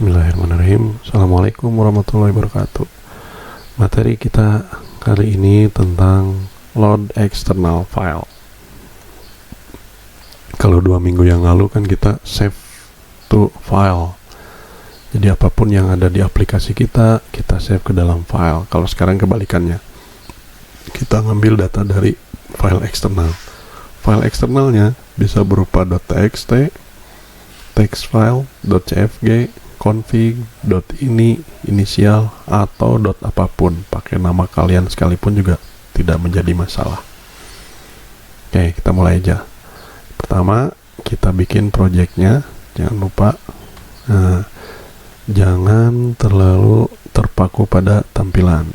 Bismillahirrahmanirrahim. Assalamualaikum warahmatullahi wabarakatuh. Materi kita kali ini tentang load external file. Kalau 2 minggu yang lalu kan kita save to file. Jadi apapun yang ada di aplikasi kita save ke dalam file. Kalau sekarang kebalikannya, kita ngambil data dari file eksternal. File eksternalnya bisa berupa .txt, text file, .cfg, config, .ini, inisial, atau apapun. Pakai nama kalian sekalipun juga tidak menjadi masalah. Oke, kita mulai aja. Pertama, kita bikin projectnya. Jangan lupa, jangan terlalu terpaku pada tampilan.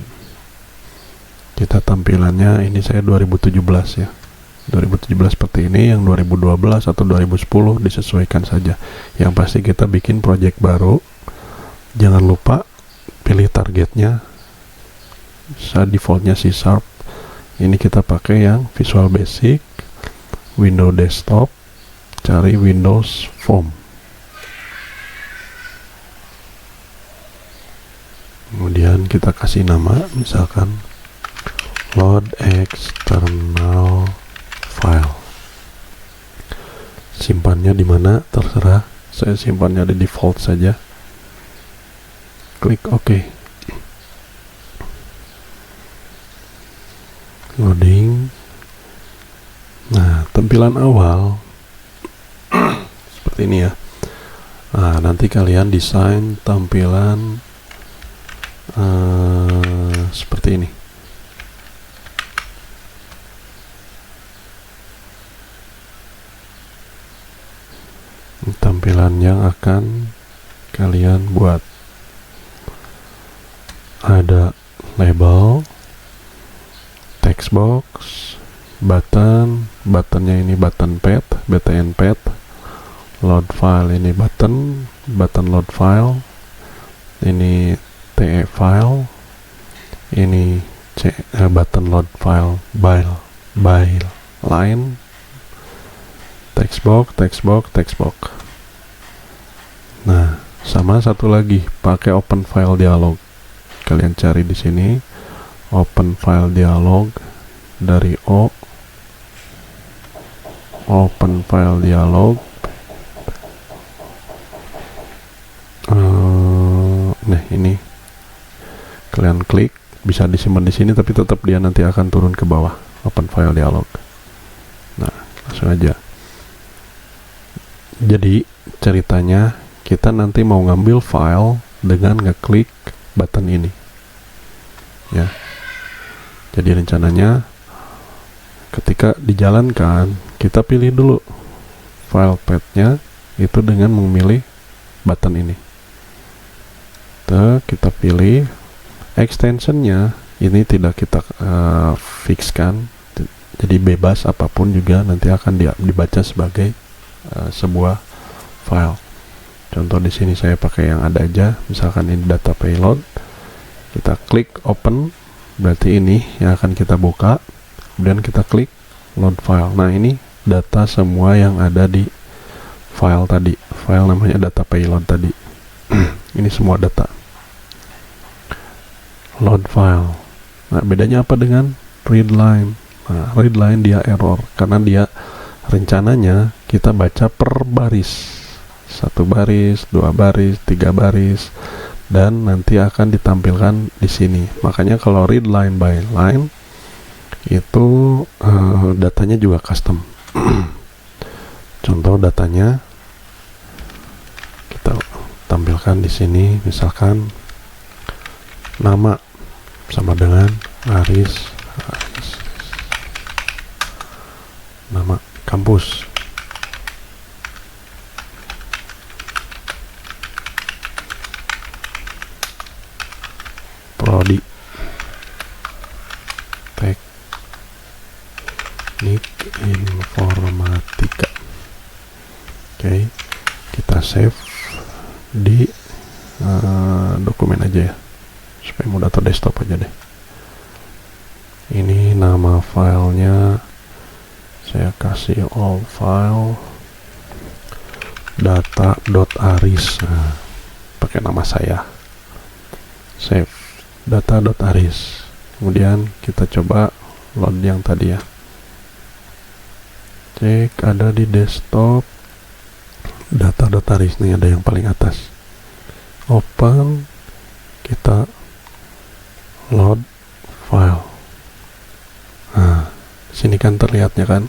Kita tampilannya, ini saya 2017 ya. 2017 seperti ini, yang 2012 atau 2010 disesuaikan saja. Yang pasti kita bikin project baru. Jangan lupa pilih targetnya. Saya defaultnya C#. Ini kita pakai yang Visual Basic, Windows Desktop, cari Windows Phone. Kemudian kita kasih nama, misalkan load external file. Simpannya di mana terserah. Saya simpannya di default saja. Klik OK. Loading. Nah, tampilan awal seperti ini ya. Nah, nanti kalian desain tampilan seperti ini. Tampilan yang akan kalian buat. Ada label, text box, buttonnya ini button pad, btn pad, load file ini button load file, ini te file, ini button load file by line, text box. Nah, sama satu lagi, pakai open file dialog. Kalian cari di sini open file dialog, dari open file dialog. Nah, ini kalian klik, bisa disimpan di sini tapi tetap dia nanti akan turun ke bawah, open file dialog. Nah, langsung aja. Jadi ceritanya kita nanti mau ngambil file dengan ngeklik button ini ya. Jadi rencananya ketika dijalankan, kita pilih dulu file path-nya itu dengan memilih button ini. Kita pilih extensionnya, ini tidak kita fixkan, jadi bebas, apapun juga nanti akan dibaca sebagai sebuah file. Contoh di sini saya pakai yang ada aja, misalkan ini data payload. Kita klik open, berarti ini yang akan kita buka. Kemudian kita klik load file. Nah, ini data semua yang ada di file tadi. File namanya data payload tadi. Ini semua data. Load file. Nah, bedanya apa dengan read line? Nah, read line dia error karena dia rencananya kita baca per baris. 1 baris, 2 baris, 3 baris, dan nanti akan ditampilkan di sini. Makanya kalau read line by line itu datanya juga custom. Contoh datanya kita tampilkan di sini, misalkan nama sama dengan Aris, nama kampus, prodi, teknik informatika. Oke, kita save di dokumen aja ya, supaya mudah, atau desktop aja deh. Ini nama filenya saya kasih all file data.aris. Nah, pakai pakai nama saya, save data.aris. Kemudian kita coba load yang tadi ya, cek ada di desktop data.aris nih, ada yang paling atas, open, kita load file. Nah, sini kan terlihatnya kan.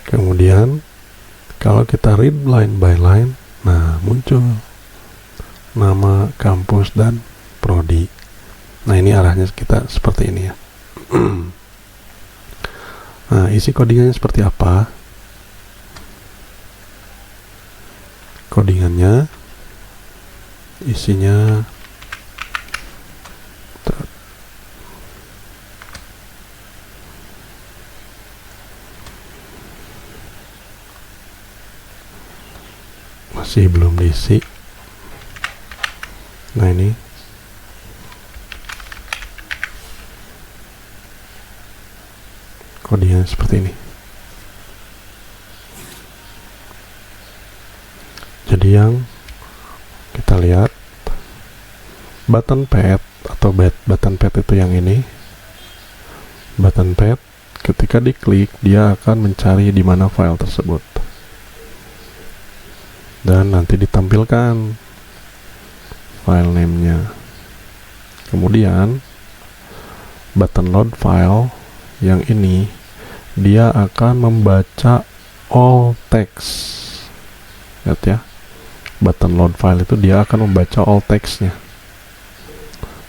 Kemudian kalau kita read line by line, nah muncul nama kampus dan prodi. Nah, ini arahnya kita seperti ini ya. Nah, isi codingannya seperti apa? Codingannya isinya masih belum diisi. Nah, ini kodenya seperti ini. Jadi yang kita lihat button pad atau button pad itu yang ini. Button pad ketika diklik dia akan mencari di mana file tersebut. Dan nanti ditampilkan file name-nya. Kemudian button load file yang ini dia akan membaca all text. Lihat ya, button load file itu dia akan membaca all text-nya.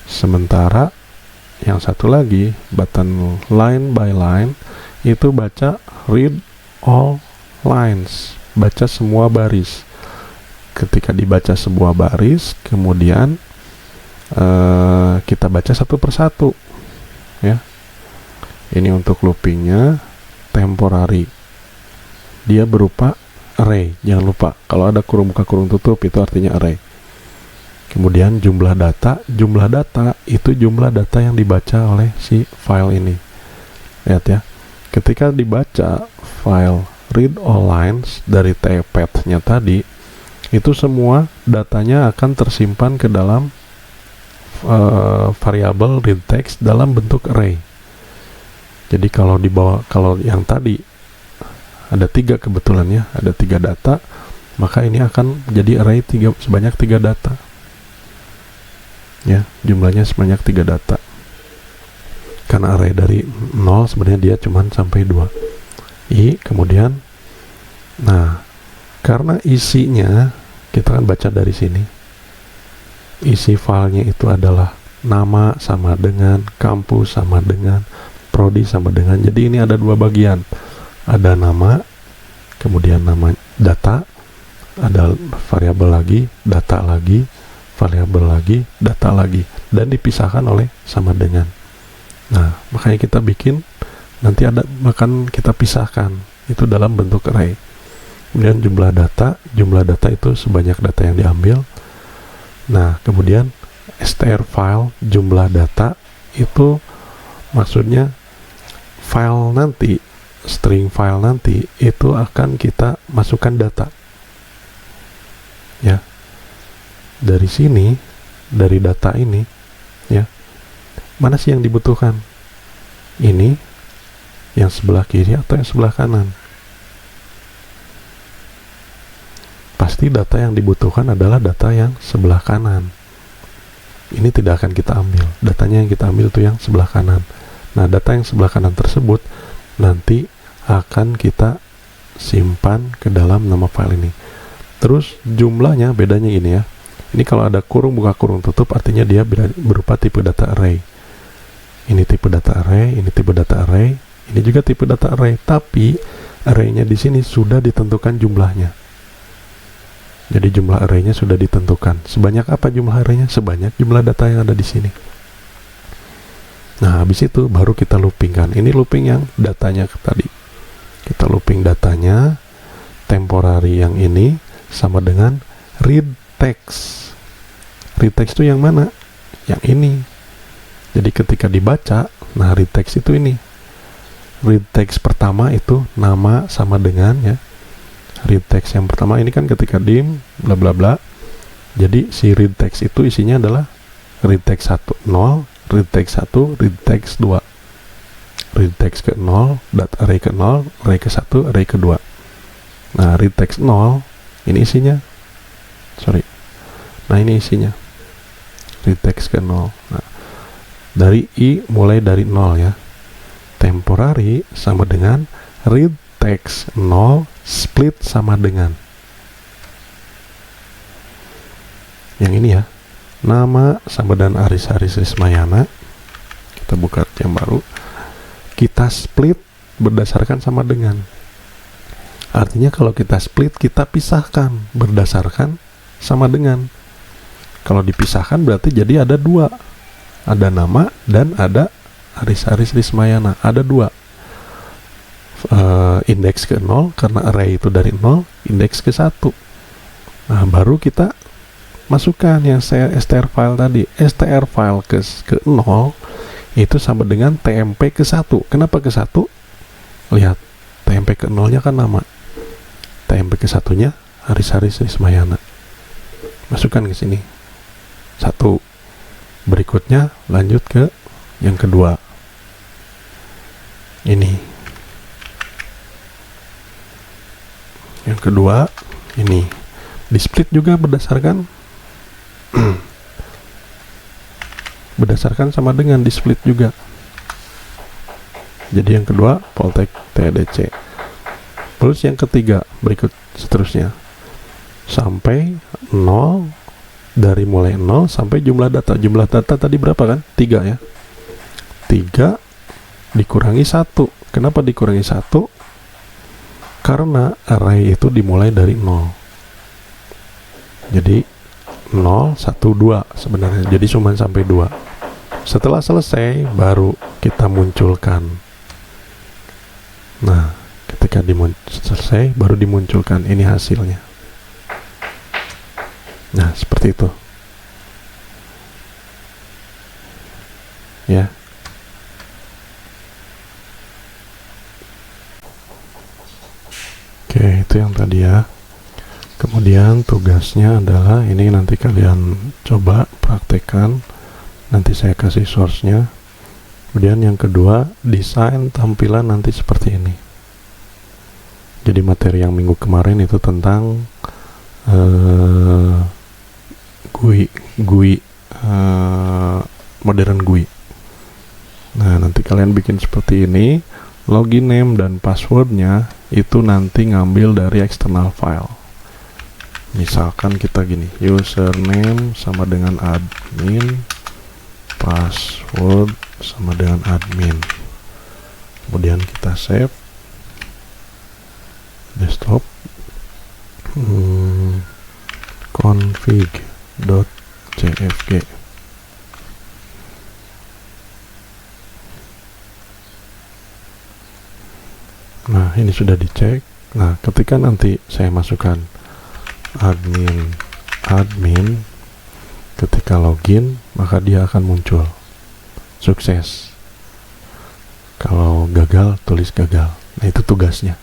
Sementara yang satu lagi button line by line itu baca read all lines, baca semua baris. Ketika dibaca sebuah baris, kemudian kita baca satu persatu ya. Ini untuk loopingnya temporary, dia berupa array. Jangan lupa kalau ada kurung buka kurung tutup itu artinya array. Kemudian jumlah data itu jumlah data yang dibaca oleh si file ini. Lihat ya, ketika dibaca file read all lines dari tpad-nya tadi, itu semua datanya akan tersimpan ke dalam variabel read text dalam bentuk array. Jadi kalau yang tadi ada 3 kebetulan ya, ada 3 data, maka ini akan jadi array sebanyak 3 data. Ya, jumlahnya sebanyak 3 data. Karena array dari 0 sebenarnya dia cuman sampai 2. Kemudian nah, karena isinya kita kan baca dari sini. Isi filenya itu adalah nama sama dengan, kampus sama dengan, prodi sama dengan. Jadi ini ada 2 bagian. Ada nama, kemudian nama data, ada variabel lagi, data lagi, variabel lagi, data lagi, dan dipisahkan oleh sama dengan. Nah, makanya kita bikin nanti bahkan kita pisahkan itu dalam bentuk array. Kemudian jumlah data itu sebanyak data yang diambil. Nah, kemudian str file jumlah data itu maksudnya file nanti, string file nanti itu akan kita masukkan data. Ya. Dari sini, dari data ini, ya. Mana sih yang dibutuhkan? Ini yang sebelah kiri atau yang sebelah kanan? Pasti data yang dibutuhkan adalah data yang sebelah kanan. Ini tidak akan kita ambil. Datanya yang kita ambil itu yang sebelah kanan. Nah, data yang sebelah kanan tersebut nanti akan kita simpan ke dalam nama file ini. Terus jumlahnya bedanya ini ya. Ini kalau ada kurung buka kurung tutup artinya dia berupa tipe data array. Ini tipe data array, ini tipe data array, ini juga tipe data array. Tapi arraynya di sini sudah ditentukan jumlahnya. Jadi jumlah arraynya sudah ditentukan. Sebanyak apa jumlah arraynya? Sebanyak jumlah data yang ada di sini. Nah, habis itu baru kita loopingkan. Ini looping yang datanya tadi. Kita looping datanya, temporary yang ini sama dengan read text. Read text itu yang mana? Yang ini. Jadi ketika dibaca, nah read text itu ini. Read text pertama itu nama sama dengan ya. Read text yang pertama ini kan ketika dim bla bla bla, Jadi si read text itu isinya adalah read text 1 0, read text 1, read text 2, read text ke 0, array ke 0, array ke 1, array ke 2. Nah, read text 0 ini isinya ini isinya read text ke 0. Nah, dari i mulai dari 0 ya. Temporary sama dengan read text 0 split sama dengan yang ini ya, nama sama dan Aris Rismayana. Kita buka yang baru, kita split berdasarkan sama dengan. Artinya kalau kita split, kita pisahkan berdasarkan sama dengan. Kalau dipisahkan berarti jadi ada dua, ada nama dan ada Aris Rismayana, ada dua. Indeks ke 0 karena array itu dari 0, indeks ke 1. Nah, baru kita masukkan yang str file tadi. Str file ke 0 itu sama dengan tmp ke 1. Kenapa ke 1? Lihat, tmp ke 0 nya kan nama, tmp ke 1 nya Aris Rismayana. Masukkan ke sini 1. Berikutnya lanjut ke yang kedua, ini yang kedua, ini di split juga berdasarkan berdasarkan sama dengan, di split juga. Jadi yang kedua Poltek TDC. Terus yang ketiga berikut seterusnya sampai 0, dari mulai 0 sampai jumlah data. Jumlah data tadi berapa kan? 3 ya. 3 dikurangi 1. Kenapa dikurangi 1? Karena array itu dimulai dari 0. Jadi 0, 1, 2 sebenarnya. Jadi cuma sampai 2. Setelah selesai baru kita munculkan. Nah, ketika selesai baru dimunculkan, ini hasilnya. Nah, seperti itu. Ya. Oke, itu yang tadi ya. Kemudian tugasnya adalah ini, nanti kalian coba praktekkan, nanti saya kasih source-nya. Kemudian yang kedua, desain tampilan nanti seperti ini. Jadi materi yang minggu kemarin itu tentang GUI modern GUI. Nah, nanti kalian bikin seperti ini. Login name dan passwordnya itu nanti ngambil dari external file. Misalkan kita gini, username sama dengan admin, password sama dengan admin. Kemudian kita save, desktop, config.cfg. Nah, ini sudah dicek. Nah, ketika nanti saya masukkan admin, ketika login, maka dia akan muncul sukses. Kalau gagal, tulis gagal. Nah, itu tugasnya.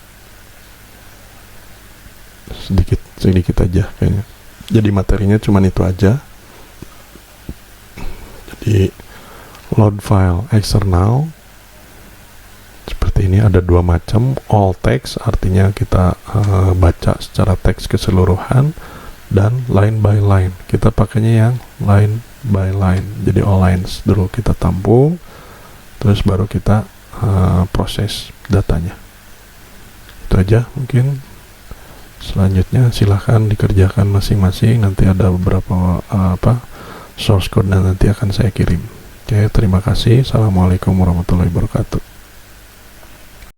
Sedikit aja kayaknya. Jadi materinya cuma itu aja. Jadi load file external seperti ini, ada dua macam. All text artinya kita baca secara teks keseluruhan, dan line by line. Kita pakainya yang line by line. Jadi all lines dulu kita tampung, terus baru kita proses datanya. Itu aja mungkin. Selanjutnya silahkan dikerjakan masing-masing. Nanti ada beberapa source code dan nanti akan saya kirim. Oke, terima kasih. Assalamualaikum warahmatullahi wabarakatuh.